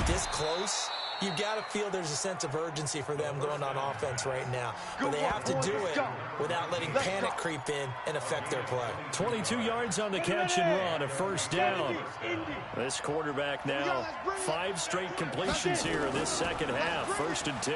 [SPEAKER 4] this close, you've got to feel there's a sense of urgency for them going on offense right now. But they have to do it without letting panic creep in and affect their play.
[SPEAKER 2] 22 yards on the catch and run, a first down. This quarterback now, 5 straight completions here in this second half. 1st and 10.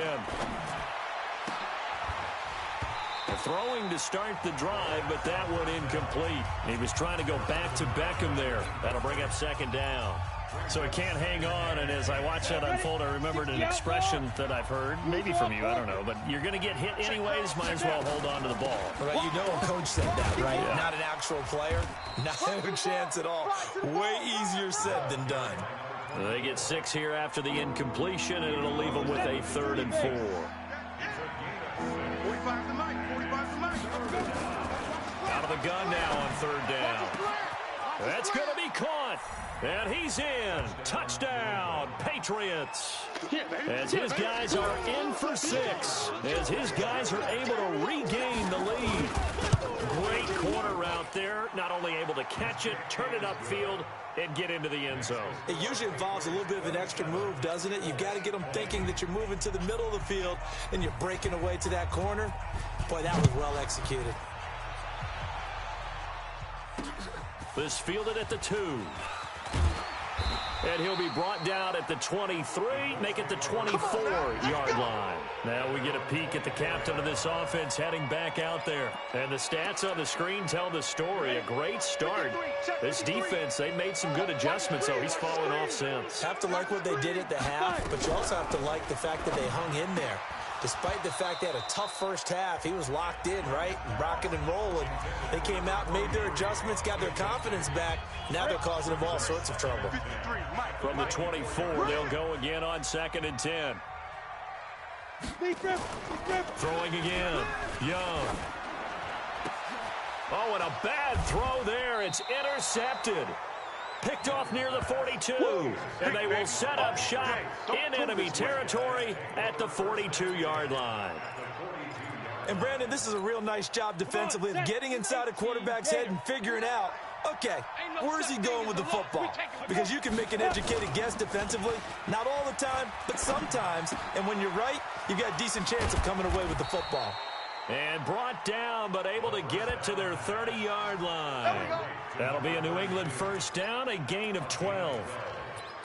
[SPEAKER 2] Throwing to start the drive, but that one incomplete. He was trying to go back to Beckham there. That'll bring up 2nd down. So he can't hang on, and as I watch that unfold, I remembered an expression that I've heard, maybe from you, I don't know, but you're going to get hit anyways, might as well hold on to the ball.
[SPEAKER 4] Right, you know a coach said that, right? Yeah. Not an actual player. Not a chance at all. Way easier said than done.
[SPEAKER 2] They get 6 here after the incompletion, and it'll leave them with a 3rd and 4.
[SPEAKER 5] 45 to Mike. 45 to Mike.
[SPEAKER 2] Out of the gun now on 3rd down. That's going to be caught. And he's in. Touchdown, Patriots. As his guys are in for 6. As his guys are able to regain the lead. Great corner route there. Not only able to catch it, turn it upfield, and get into the end zone.
[SPEAKER 4] It usually involves a little bit of an extra move, doesn't it? You've got to get them thinking that you're moving to the middle of the field and you're breaking away to that corner. Boy, that was well executed.
[SPEAKER 2] This fielded at the 2. And he'll be brought down at the 23, make it the 24-yard line. Now we get a peek at the captain of this offense heading back out there. And the stats on the screen tell the story. A great start. This defense, they made some good adjustments, so he's fallen off since.
[SPEAKER 4] Have to like what they did at the half, but you also have to like the fact that they hung in there. Despite the fact they had a tough first half, he was locked in, right? Rocking and rolling. They came out, made their adjustments, got their confidence back. Now they're causing them all sorts of trouble.
[SPEAKER 2] From the 24, they'll go again on 2nd and 10. Throwing again. Young. Oh, and a bad throw there. It's intercepted. Picked off near the 42. And they will set up shop in enemy territory at the 42-yard line.
[SPEAKER 4] And, Brandon, this is a real nice job defensively of getting inside a quarterback's head and figuring out, okay, where's he going with the football? Because you can make an educated guess defensively, not all the time, but sometimes. And when you're right, you've got a decent chance of coming away with the football.
[SPEAKER 2] And brought down, but able to get it to their 30-yard line. That'll be a New England first down, a gain of 12.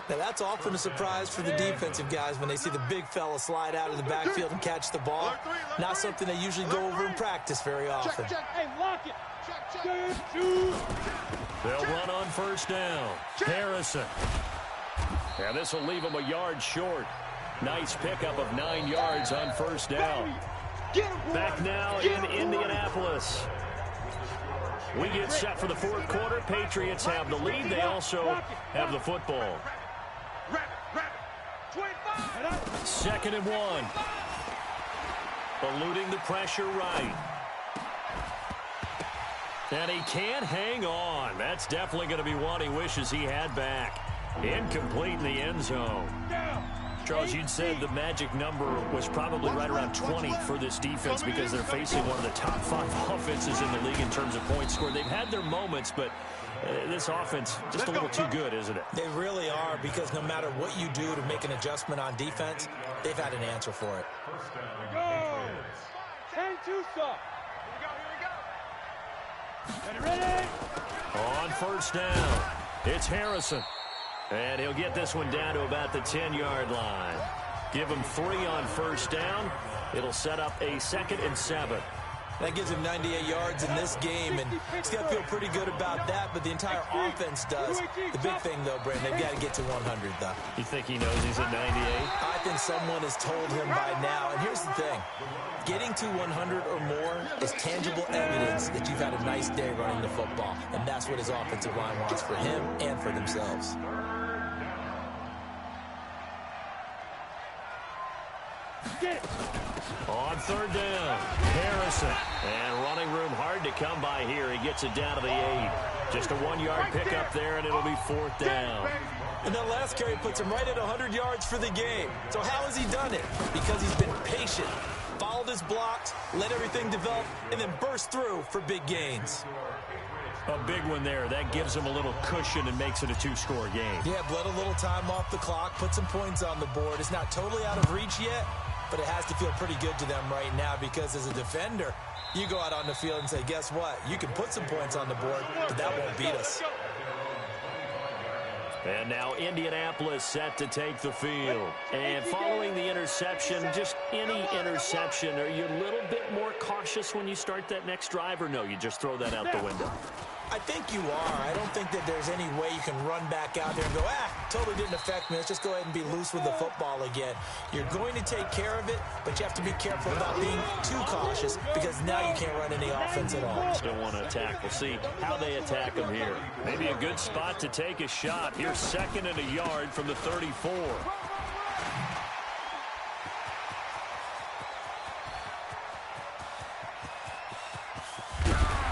[SPEAKER 4] Now, that's often a surprise for the defensive guys when they see the big fella slide out of the backfield and catch the ball. Not something they usually go over in practice very often.
[SPEAKER 5] Hey, lock it.
[SPEAKER 2] They'll run on first down. Harrison. And this will leave them a yard short. Nice pickup of 9 yards on first down. Back now in Indianapolis. We get set for the fourth quarter. Patriots have the lead. They also have the football. 2nd and 1. Eluding the pressure right. And he can't hang on. That's definitely going to be one he wishes he had back. Incomplete in the end zone. Charles, you'd said the magic number was probably right around 20 for this defense because they're facing one of the top 5 offenses in the league in terms of points scored. They've had their moments, but this offense just a little too good, isn't it?
[SPEAKER 4] They really are, because no matter what you do to make an adjustment on defense, they've had an answer for it.
[SPEAKER 5] Go! 10-2 stop. Here we go. Ready?
[SPEAKER 2] On first down, it's Harrison. And he'll get this one down to about the 10-yard line. Give him 3 on first down. It'll set up a 2nd and 7.
[SPEAKER 4] That gives him 98 yards in this game, and he's got to feel pretty good about that, but the entire offense does. The big thing, though, Brandon, they've got to get to 100, though.
[SPEAKER 2] You think he knows he's at 98?
[SPEAKER 4] I think someone has told him by now, and here's the thing. Getting to 100 or more is tangible evidence that you've had a nice day running the football, and that's what his offensive line wants for him and for themselves.
[SPEAKER 2] On third down, Harrison. And running room hard to come by here. He gets it down to the 8. Just a 1-yard pickup there, and it'll be 4th down.
[SPEAKER 4] And that last carry puts him right at 100 yards for the game. So how has he done it? Because he's been patient, followed his blocks, let everything develop, and then burst through for big gains.
[SPEAKER 2] A big one there. That gives him a little cushion and makes it a 2-score game.
[SPEAKER 4] Yeah, bled a little time off the clock, put some points on the board. It's not totally out of reach yet, but it has to feel pretty good to them right now, because as a defender, you go out on the field and say, guess what? You can put some points on the board, but that won't beat us.
[SPEAKER 2] And now Indianapolis set to take the field. And following the interception, just any interception, are you a little bit more cautious when you start that next drive, or no, you just throw that out the window?
[SPEAKER 4] I think you are. I don't think that there's any way you can run back out there and go, totally didn't affect me. Let's just go ahead and be loose with the football again. You're going to take care of it, but you have to be careful about being too cautious, because now you can't run any offense at all.
[SPEAKER 2] Still want to attack. We'll see how they attack them here. Maybe a good spot to take a shot. Here's 2nd and a yard from the 34.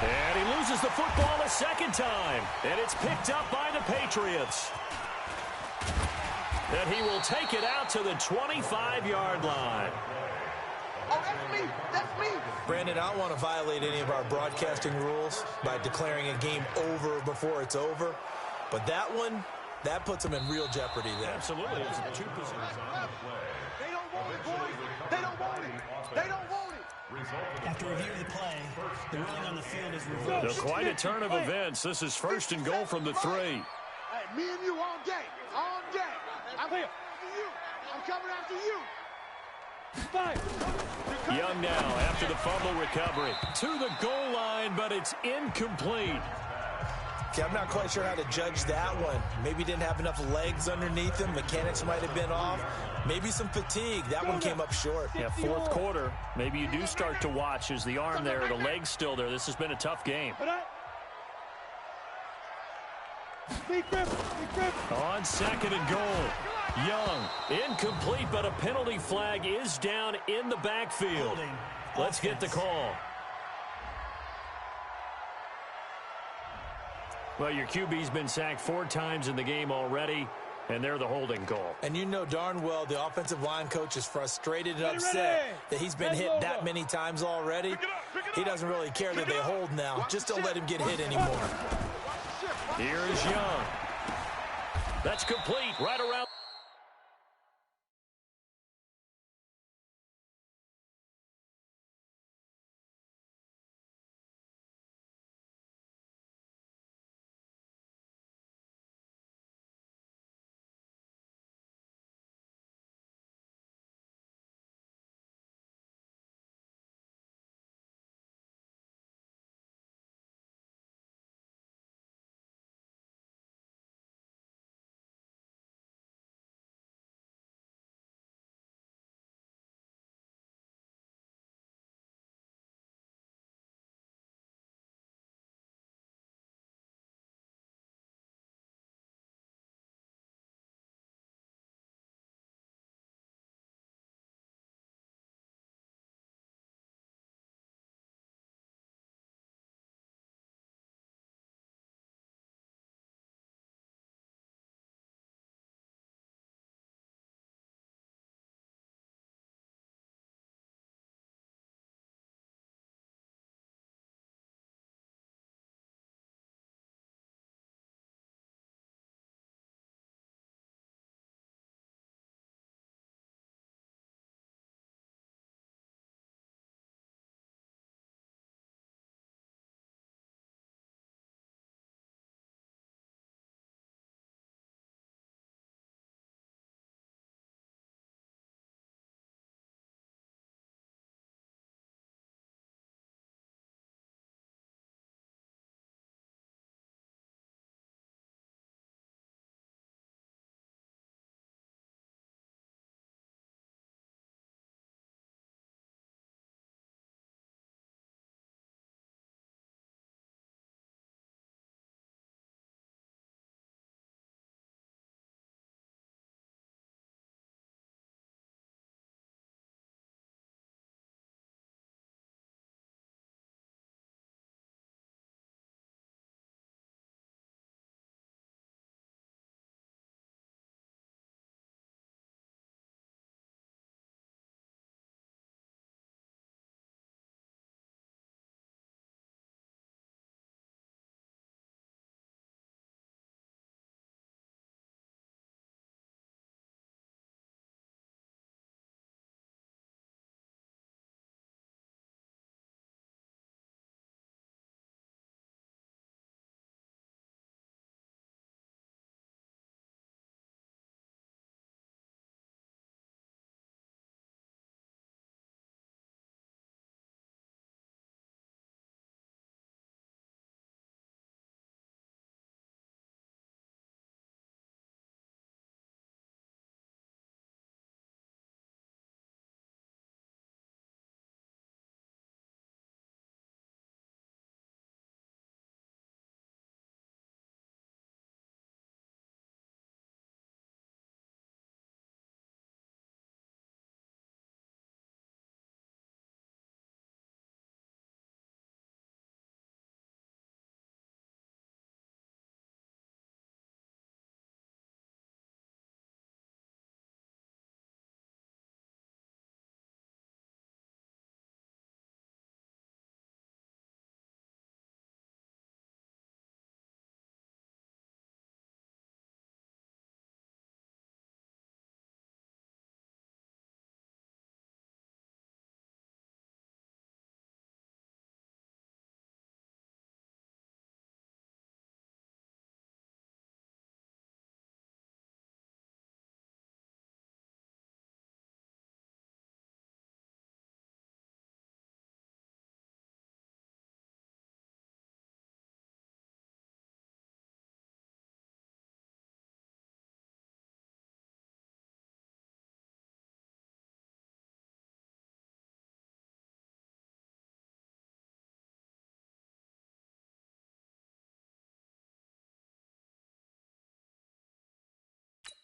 [SPEAKER 2] And he loses the football a second time. And it's picked up by the Patriots. And he will take it out to the 25-yard line.
[SPEAKER 3] Oh, that's me. That's me.
[SPEAKER 4] Brandon, I don't want to violate any of our broadcasting rules by declaring a game over before it's over. But that one, that puts them in real jeopardy there.
[SPEAKER 2] Absolutely. It's 2 positions on the play.
[SPEAKER 3] They don't want it, boys. They don't want it. They don't want it.
[SPEAKER 6] After review of the play, the ruling on the field is reversed.
[SPEAKER 2] Quite a turn of events. This is 1st and goal from the 3.
[SPEAKER 5] Hey,
[SPEAKER 3] Me and you all day. All day. I'm clear. You. I'm coming after you. Fire.
[SPEAKER 2] Young now after the fumble recovery. To the goal line, but it's incomplete.
[SPEAKER 4] Okay, I'm not quite sure how to judge that one. Maybe didn't have enough legs underneath him. Mechanics might have been off. Maybe some fatigue. That one came up short.
[SPEAKER 2] Yeah, fourth quarter. Maybe you do start to watch as the arm there, the leg's still there. This has been a tough game. On second and goal. Young, incomplete, but a penalty flag is down in the backfield. Let's get the call. Well, your QB's been sacked 4 times in the game already, and they're the holding call.
[SPEAKER 4] And you know darn well the offensive line coach is frustrated and upset that he's been hit that many times already. He doesn't really care that they hold now. Just don't let him get hit anymore.
[SPEAKER 2] Here is Young. That's complete right around.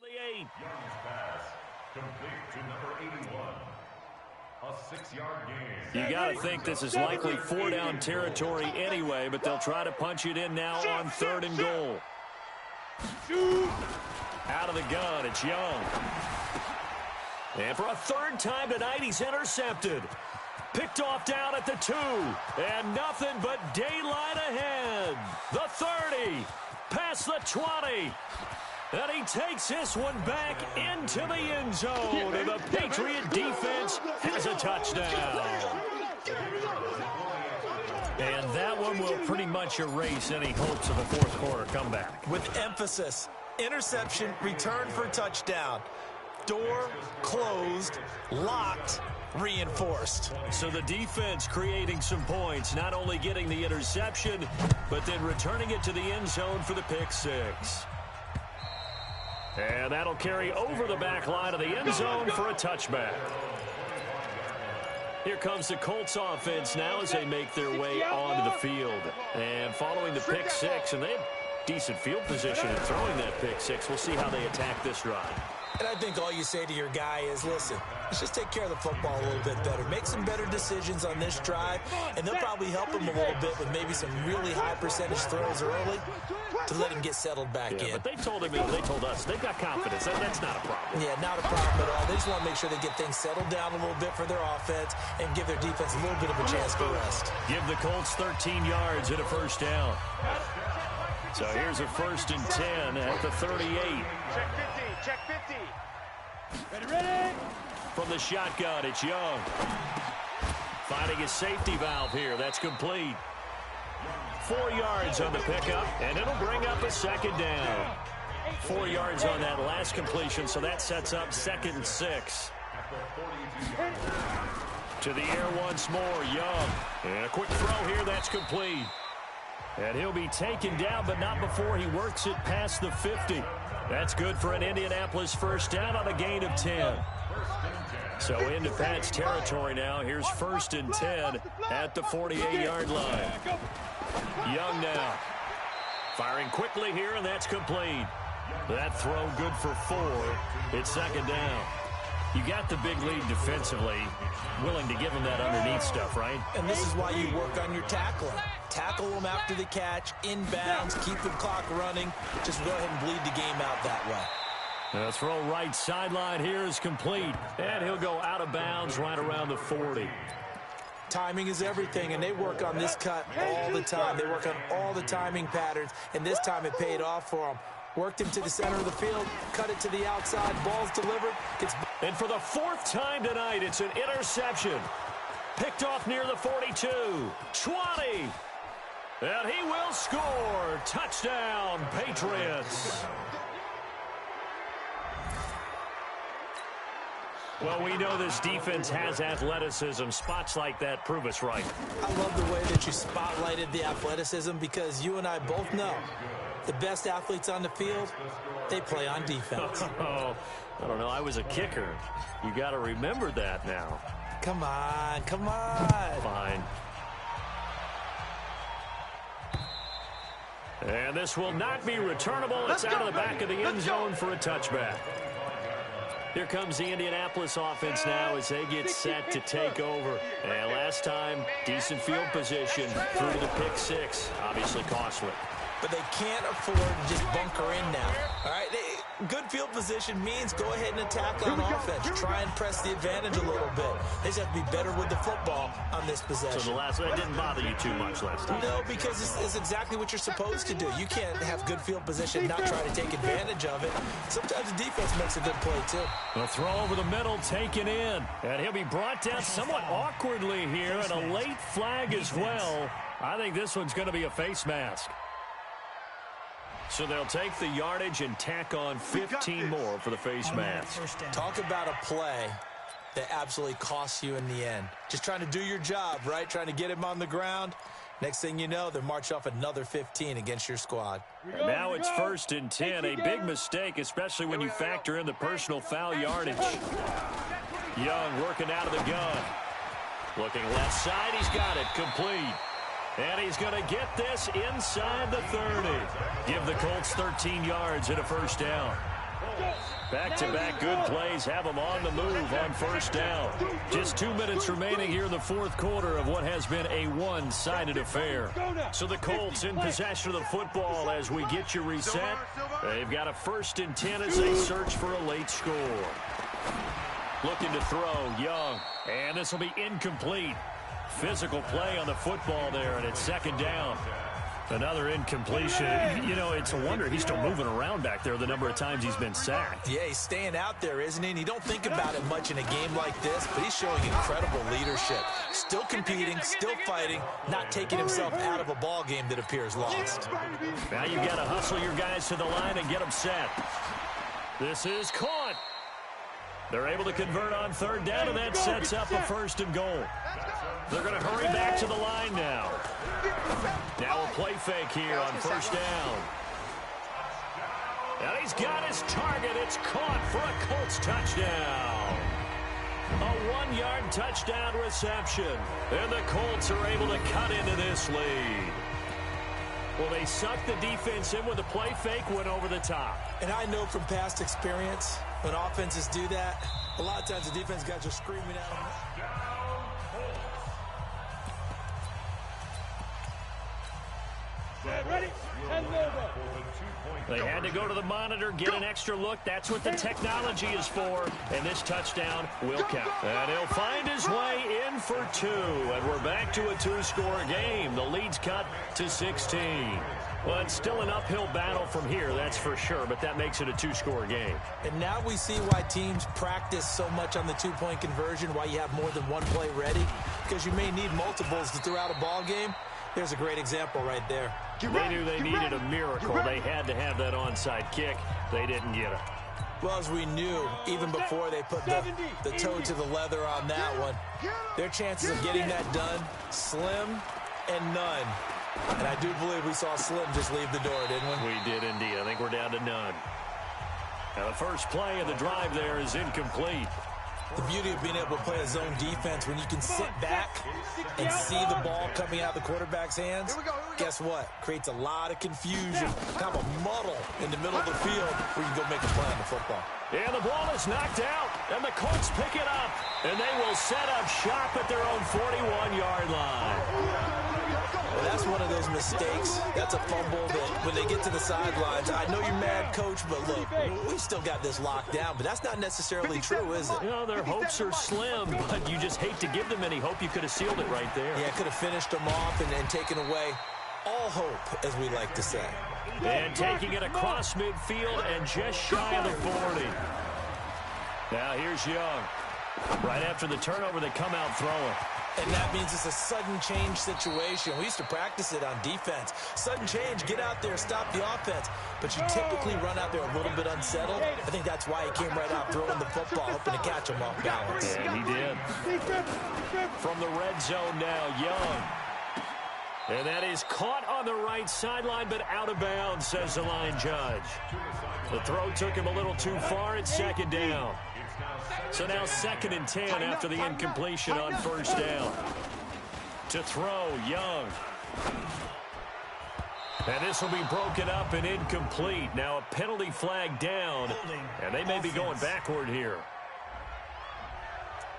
[SPEAKER 2] 48.
[SPEAKER 7] Young's pass, complete to number 81. A 6-yard gain.
[SPEAKER 2] You got to think this is likely 4-down territory anyway, but they'll try to punch it in now on 3rd and goal. Out of the gun, it's Young. And for a 3rd time tonight, he's intercepted. Picked off down at the 2. And nothing but daylight ahead. The 30. Past the 20. And he takes this one back into the end zone. And the Patriot defense has a touchdown. And that one will pretty much erase any hopes of a 4th quarter comeback.
[SPEAKER 4] With emphasis, interception, return for touchdown. Door closed, locked, reinforced.
[SPEAKER 2] So the defense creating some points, not only getting the interception, but then returning it to the end zone for the pick 6. And that'll carry over the back line of the end zone for a touchback. Here comes the Colts offense now as they make their way onto the field. And following the pick 6, and they have decent field position in throwing that pick 6. We'll see how they attack this drive.
[SPEAKER 4] And I think all you say to your guy is, listen, let's just take care of the football a little bit better. Make some better decisions on this drive, and they'll probably help him a little bit with maybe some really high percentage throws early to let him get settled back in.
[SPEAKER 2] But they told us, they've got confidence. That's not a problem.
[SPEAKER 4] Yeah, not a problem at all. They just want to make sure they get things settled down a little bit for their offense and give their defense a little bit of a chance to rest.
[SPEAKER 2] Give the Colts 13 yards and a 1st down. So here's a 1st and 10 at the 38.
[SPEAKER 5] Check 50, check 50.
[SPEAKER 3] Ready?
[SPEAKER 2] From the shotgun, it's Young. Finding his safety valve here. That's complete. 4 yards on the pickup, and it'll bring up a 2nd down. 4 yards on that last completion, so that sets up 2nd and 6. To the air once more, Young. And a quick throw here, that's complete. And he'll be taken down, but not before he works it past the 50. That's good for an Indianapolis 1st down on a gain of 10. So into Pat's territory now. Here's 1st and 10 at the 48-yard line. Young now. Firing quickly here, and that's complete. That throw good for 4. It's 2nd down. You got the big lead defensively. Willing to give them that underneath stuff, right?
[SPEAKER 4] And this is why you work on your tackling. Tackle them after the catch, inbounds, keep the clock running. Just go ahead and bleed the game out that way.
[SPEAKER 2] The throw right sideline here is complete. And he'll go out of bounds right around the 40.
[SPEAKER 4] Timing is everything, and they work on this cut all the time. They work on all the timing patterns, and this time it paid off for them. Worked him to the center of the field, cut it to the outside, ball's delivered.
[SPEAKER 2] And for the 4th time tonight, it's an interception. Picked off near the 42. 20. And he will score. Touchdown, Patriots. Well, we know this defense has athleticism. Spots like that prove us right.
[SPEAKER 4] I love the way that you spotlighted the athleticism because you and I both know the best athletes on the field, they play on defense.
[SPEAKER 2] Oh, I don't know. I was a kicker. You got to remember that now.
[SPEAKER 4] Come on, come on.
[SPEAKER 2] Fine. And this will not be returnable. It's out of the back of the end zone for a touchback. Here comes the Indianapolis offense now as they get set to take over. And last time, decent field position through the pick 6. Obviously costly.
[SPEAKER 4] But they can't afford to just bunker in now. All right, good field position means go ahead and attack on offense. Try and press the advantage a little bit. They just have to be better with the football on this possession.
[SPEAKER 2] So the last one didn't bother you too much last time?
[SPEAKER 4] No, because it's exactly what you're supposed to do. You can't have good field position, not try to take advantage of it. Sometimes the defense makes a good play, too.
[SPEAKER 2] A throw over the middle, taken in. And he'll be brought down somewhat awkwardly here, and a late flag as well. I think this one's going to be a face mask. So they'll take the yardage and tack on 15 more for the face mask.
[SPEAKER 4] Talk about a play that absolutely costs you in the end. Just trying to do your job, right? Trying to get him on the ground. Next thing you know, they march off another 15 against your squad.
[SPEAKER 2] And now it's 1st and 10. A big mistake, especially when you factor in the personal foul yardage. Young working out of the gun. Looking left side. He's got it. Complete. And he's going to get this inside the 30. Give the Colts 13 yards and a 1st down. Back-to-back good plays have them on the move on first down. Just 2 minutes remaining here in the fourth quarter of what has been a one-sided affair. So the Colts in possession of the football as we get you reset. They've got a 1st and 10 as they search for a late score. Looking to throw, Young. And this will be incomplete. Physical play on the football there, and it's 2nd down. Another incompletion. You know, it's a wonder he's still moving around back there the number of times he's been sacked.
[SPEAKER 4] Yeah, he's staying out there, isn't he? And you don't think about it much in a game like this, but he's showing incredible leadership. Still competing, still fighting, not taking himself out of a ball game that appears lost.
[SPEAKER 2] Now you've got to hustle your guys to the line and get them set. This is caught. They're able to convert on 3rd down, and that sets up a 1st and goal. They're going to hurry back to the line now. Now a play fake here on 1st down. And he's got his target. It's caught for a Colts touchdown. A 1-yard touchdown reception. And the Colts are able to cut into this lead. Well, they sucked the defense in with a play fake, went over the top.
[SPEAKER 4] And I know from past experience, when offenses do that, a lot of times the defense guys are screaming at them.
[SPEAKER 5] Ready? And over.
[SPEAKER 2] They had to go to the monitor, get an extra look. That's what the technology is for. And this touchdown will count. And he'll find his way in for 2. And we're back to a 2-score game. The lead's cut to 16. Well, it's still an uphill battle from here, that's for sure. But that makes it a 2-score game.
[SPEAKER 4] And now we see why teams practice so much on the 2-point conversion, why you have more than one play ready. Because you may need multiples to throw out a ball game. There's a great example right there.
[SPEAKER 2] They knew they needed a miracle. They had to have that onside kick. They didn't get it.
[SPEAKER 4] Well, as we knew, even before they put the toe to the leather on that one, their chances of getting that done, slim and none. And I do believe we saw Slim just leave the door, didn't we?
[SPEAKER 2] We did indeed. I think we're down to none. Now the first play of the drive there is incomplete.
[SPEAKER 4] The beauty of being able to play a zone defense when you can sit back and see the ball coming out of the quarterback's hands, guess what? Creates a lot of confusion, kind of a muddle in the middle of the field where you can go make a play on the football.
[SPEAKER 2] And the ball is knocked out, and the Colts pick it up, and they will set up shop at their own 41-yard line.
[SPEAKER 4] Well, that's one of those mistakes. That's a fumble that when they get to the sidelines, I know you're mad, Coach, but look, we've still got this locked down. But that's not necessarily true, is it?
[SPEAKER 2] You know, their hopes are slim, but you just hate to give them any hope. You could have sealed it right there.
[SPEAKER 4] Yeah, could have finished them off and taken away all hope, as we like to say.
[SPEAKER 2] And taking it across midfield and just shy of the 40. Now here's Young. Right after the turnover, they come out throwing.
[SPEAKER 4] And that means it's a sudden change situation. We used to practice it on defense. Sudden change, get out there, stop the offense. But you typically run out there a little bit unsettled. I think that's why he came right out throwing the football, hoping to catch him off balance.
[SPEAKER 2] And he did. From the red zone now, Young. And that is caught on the right sideline, but out of bounds, says the line judge. The throw took him a little too far. It's 2nd down. So now 2nd and 10 after the incompletion on 1st down. To throw, Young. And this will be broken up and incomplete. Now a penalty flag down, and they may be going backward here.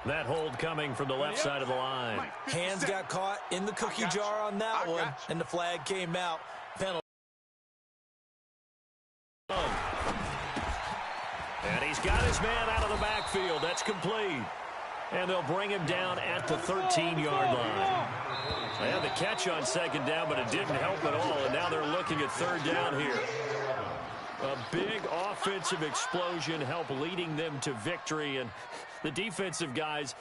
[SPEAKER 2] That hold coming from the left side of the line.
[SPEAKER 4] Hands got caught in the cookie jar on that one, and the flag came out. Penalty.
[SPEAKER 2] And he's got his man out of the backfield. That's complete. And they'll bring him down at the 13-yard line. They had the catch on 2nd down, but it didn't help at all. And now they're looking at 3rd down here. A big offensive explosion help leading them to victory. And the defensive guys,